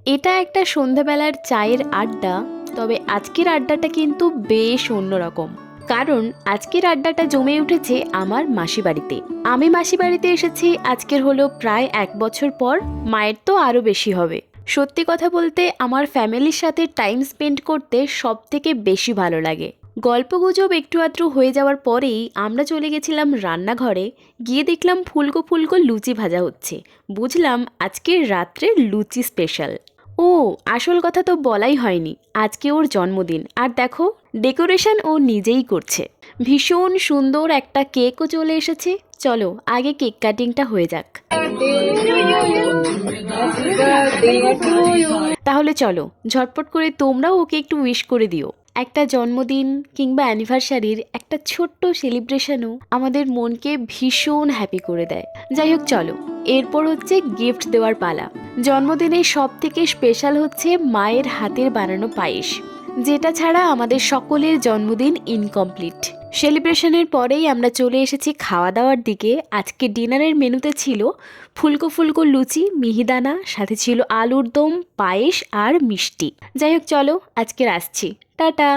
এটা একটা সন্ধ্যাবেলার চায়ের আড্ডা, তবে আজকের আড্ডাটা কিন্তু বেশ অন্যরকম। কারণ আজকের আড্ডাটা জমে উঠেছে আমার মাসি বাড়িতে। আমি মাসি বাড়িতে এসেছি আজকের হলো প্রায় 1 বছর পর। মায়ের তো আরও বেশি হবে। সত্যি কথা বলতে আমার ফ্যামিলির সাথে টাইম স্পেন্ড করতে সব থেকে বেশি ভালো লাগে। গল্পগুজব একটু আধটু হয়ে যাওয়ার পরেই আমরা চলে গেছিলাম রান্নাঘরে। গিয়ে দেখলাম ফুলকো ফুলকো লুচি ভাজা হচ্ছে। বুঝলাম আজকের রাত্রে লুচি স্পেশাল। ও, আসল কথা তো বলাই হয়নি, আজকে ওর জন্মদিন। আর দেখো, ডেকোরেশন ও নিজেই করছে। ভীষণ সুন্দর একটা কেকও চলে এসেছে। চলো আগে কেক কাটিংটা হয়ে যাক। তাহলে চলো ঝটপট করে তোমরাও ওকে একটু উইশ করে দিও। একটা জন্মদিন কিংবা অ্যানিভার্সারির একটা ছোট্ট সেলিব্রেশনও আমাদের মনকে ভীষণ হ্যাপি করে দেয়। যাই হোক চলো, এরপর হচ্ছে গিফট দেওয়ার পালা। জন্মদিনের সব থেকে স্পেশাল হচ্ছে মায়ের হাতের বানানো পায়েস, যেটা ছাড়া আমাদের সকলের জন্মদিন ইনকমপ্লিট। সেলিব্রেশনের পরেই আমরা চলে এসেছি খাওয়া দাওয়ার দিকে। আজকে ডিনারের মেনুতে ছিল ফুলকো ফুলকো লুচি, মিহিদানা, সাথে ছিল আলুর দম, পায়েস আর মিষ্টি। যাই হোক চলো আজকের আসছি, টাটা।